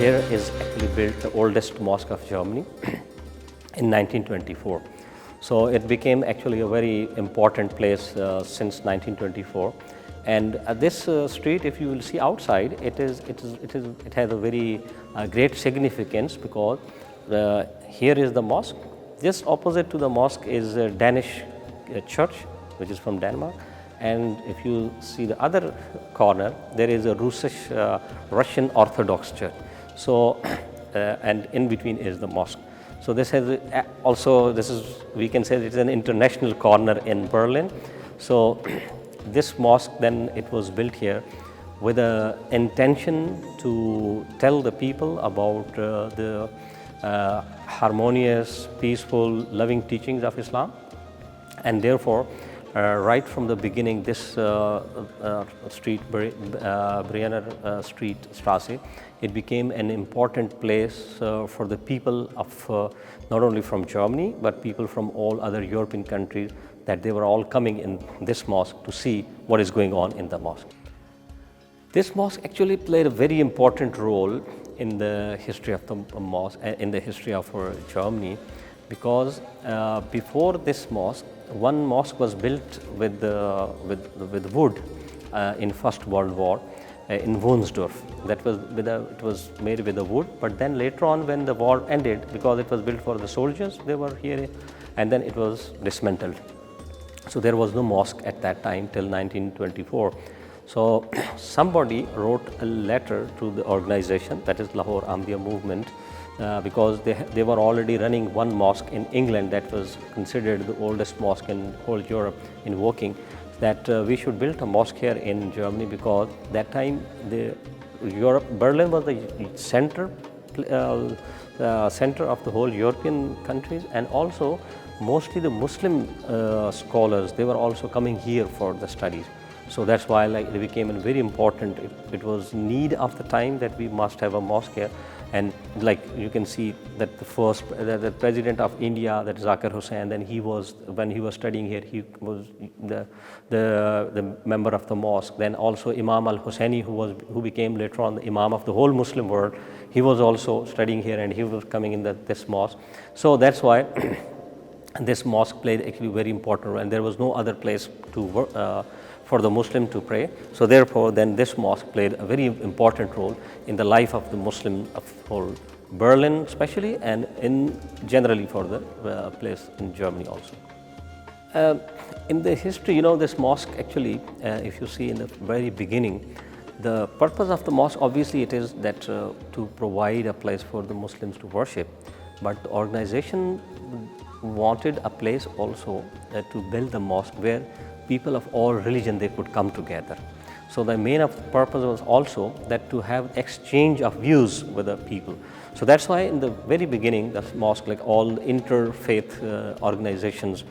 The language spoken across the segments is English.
here is actually built the oldest mosque of Germany in 1924. So it became actually a very important place since 1924. And this street, if you will see outside, it has a very great significance because here is the mosque. Just opposite to the mosque is a Danish church, which is from Denmark. And if you see the other corner, there is a Russian Orthodox church. So, and in between is the mosque. So this has also, we can say it's an international corner in Berlin. So this mosque then it was built here with the intention to tell the people about the harmonious, peaceful, loving teachings of Islam. And therefore, right from the beginning, this street, Brienner Street, Strasse, it became an important place for the people of not only from Germany, but people from all other European countries, that they were all coming in this mosque to see what is going on in the mosque. This mosque actually played a very important role in the history of the mosque, in the history of Germany, because before this mosque, one mosque was built with wood in First World War in Wunsdorf. That was it was made with the wood, but then later on when the war ended, because it was built for the soldiers, they were here, and then it was dismantled. So there was no mosque at that time till 1924. So somebody wrote a letter to the organization, that is Lahore Ahmadiyya movement, because they were already running one mosque in England that was considered the oldest mosque in whole Europe in working, that we should build a mosque here in Germany, because that time Berlin was the center of the whole European countries, and also mostly the Muslim scholars, they were also coming here for the studies. So that's why it became very important. It was need of the time that we must have a mosque here. And like you can see that the president of India, that is Zakir Hussain, then when he was studying here, he was the member of the mosque. Then also Imam al-Husseini, who became later on the Imam of the whole Muslim world, he was also studying here, and he was coming in this mosque. So that's why this mosque played actually very important role, and there was no other place to work, for the Muslim to pray. So therefore, then this mosque played a very important role in the life of the Muslim of whole Berlin especially, and in generally for the place in Germany also. In the history, this mosque actually, if you see in the very beginning, the purpose of the mosque, obviously it is that to provide a place for the Muslims to worship, but the organization wanted a place also to build the mosque where people of all religion, they could come together. So the main purpose was also that to have exchange of views with the people. So that's why in the very beginning, the mosque, like all interfaith organizations,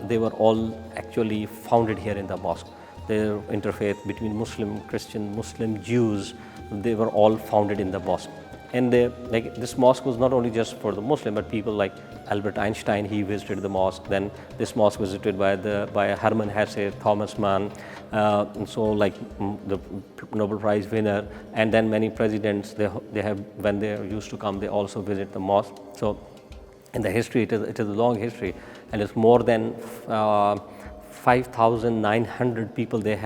they were all actually founded here in the mosque. The interfaith between Muslim, Christian, Muslim, Jews, they were all founded in the mosque. And this mosque was not only just for the Muslim, but people like Albert Einstein, he visited the mosque. Then this mosque was visited by Hermann Hesse, Thomas Mann, and so like the Nobel Prize winner, and then many presidents. They have when they used to come, they also visit the mosque. So in the history, it is a long history, and it's more than 5,900 people they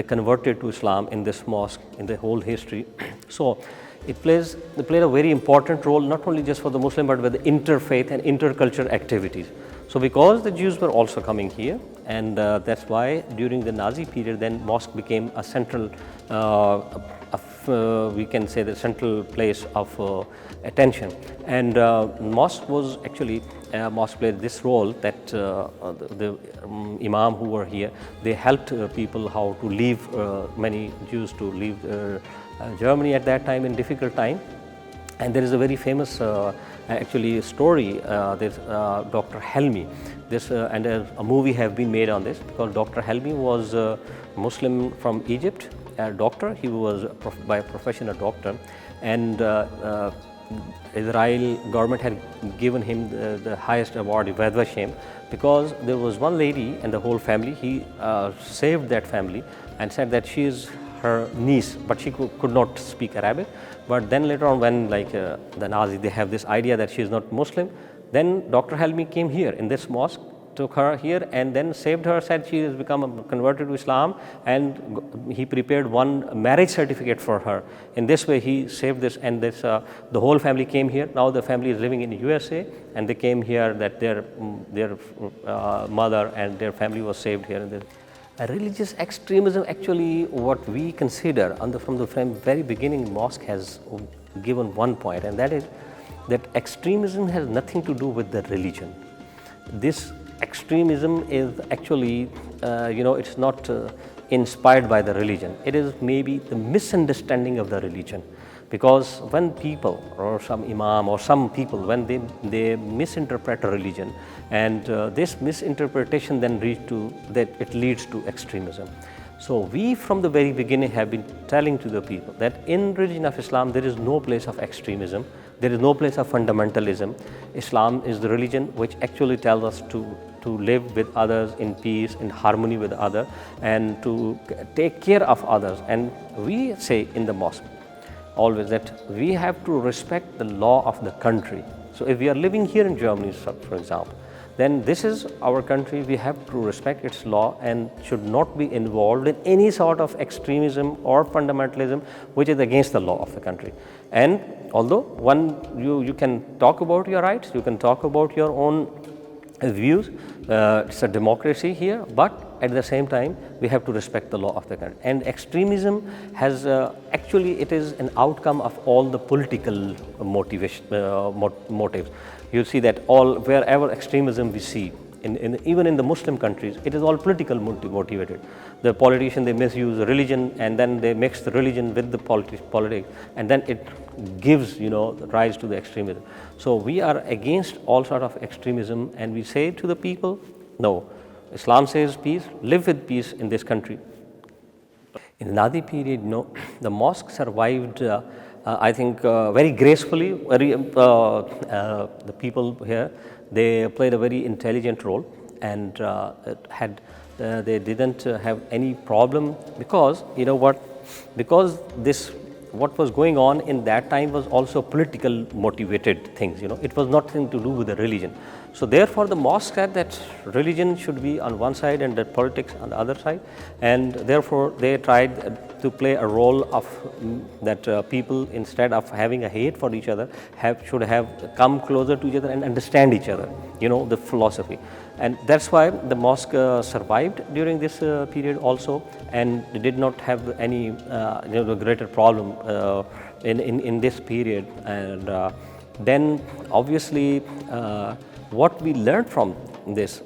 converted to Islam in this mosque in the whole history. So it played a very important role, not only just for the Muslim, but with the interfaith and intercultural activities. So because the Jews were also coming here, and that's why during the Nazi period, then mosque became a central, we can say the central place of attention. And mosque played this role that the Imam who were here, they helped people how to leave, many Jews to leave Germany at that time in difficult time. And there is a very famous actually story, there's Dr. Helmi. And a movie have been made on this, because Dr. Helmi was a Muslim from Egypt, a doctor. He was by profession a doctor, and Israel government had given him the highest award, Yad Vashem, because there was one lady and the whole family. He saved that family and said that her niece, but she could not speak Arabic. But then later on, when the Nazis, they have this idea that she is not Muslim, then Dr. Helmi came here in this mosque, took her here and then saved her, said she has become converted to Islam, and he prepared one marriage certificate for her. In this way he saved this, and this the whole family came here. Now the family is living in the USA, and they came here that their mother and their family was saved here. Religious extremism, actually what we consider from the very beginning, mosque has given one point, and that is that extremism has nothing to do with the religion. This extremism is actually, it's not inspired by the religion. It is maybe the misunderstanding of the religion. Because when people or some imam or some people, when they misinterpret a religion, and this misinterpretation then leads to extremism. So we from the very beginning have been telling to the people that in religion of Islam there is no place of extremism, there is no place of fundamentalism. Islam is the religion which actually tells us to live with others in peace, in harmony with others, and to take care of others. And we say in the mosque always that we have to respect the law of the country. So if we are living here in Germany, for example, then this is our country, we have to respect its law and should not be involved in any sort of extremism or fundamentalism which is against the law of the country. And although you can talk about your rights, you can talk about your own views, it's a democracy here, but at the same time we have to respect the law of the country. And extremism has actually it is an outcome of all the political motives. You see that wherever extremism we see, even in the Muslim countries, it is all political motivated. The politicians, they misuse religion, and then they mix the religion with the politics, and then it gives rise to the extremism. So we are against all sort of extremism, and we say to the people, no, Islam says peace, live with peace in this country. In the Nadi period, the mosque survived, I think, very gracefully. The people here, they played a very intelligent role, and they didn't have any problem, because what was going on in that time was also political motivated things. It was nothing to do with the religion. So therefore the mosque said that religion should be on one side and that politics on the other side, and therefore they tried to play a role of that people, instead of having a hate for each other, should have come closer to each other and understand each other, the philosophy. And that's why the mosque survived during this period also, and did not have any greater problem in this period. And then obviously what we learned from this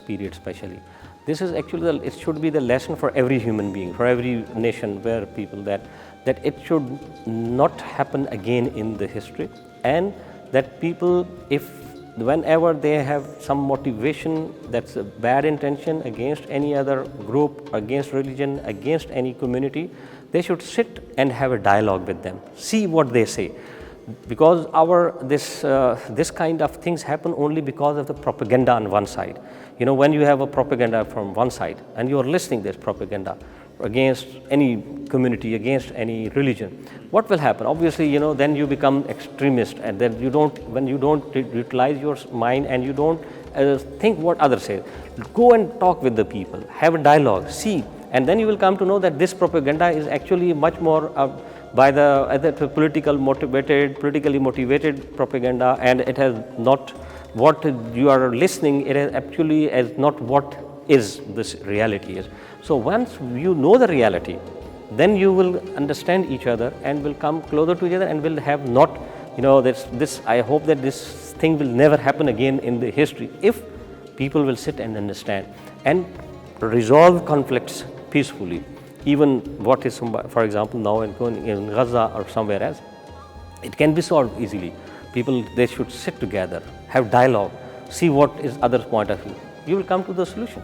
period especially, this is actually it should be the lesson for every human being, for every nation, where people that it should not happen again in the history, and that people, whenever they have some motivation that's a bad intention against any other group, against religion, against any community, they should sit and have a dialogue with them, see what they say. Because this kind of things happen only because of the propaganda on one side. When you have a propaganda from one side and you are listening this propaganda against any community, against any religion, what will happen? Obviously, then you become extremist, and then when you don't utilize your mind and you don't think what others say, go and talk with the people, have a dialogue, see, and then you will come to know that this propaganda is actually much more by the politically motivated propaganda, and it has not what you are listening, it is actually as not what is this reality is. So once you know the reality, then you will understand each other and will come closer to each other, and will have not, this I hope that this thing will never happen again in the history, if people will sit and understand and resolve conflicts peacefully. Even what is, for example, now in Gaza or somewhere else, it can be solved easily. People, they should sit together, have dialogue, see what is other's point of view. You will come to the solution.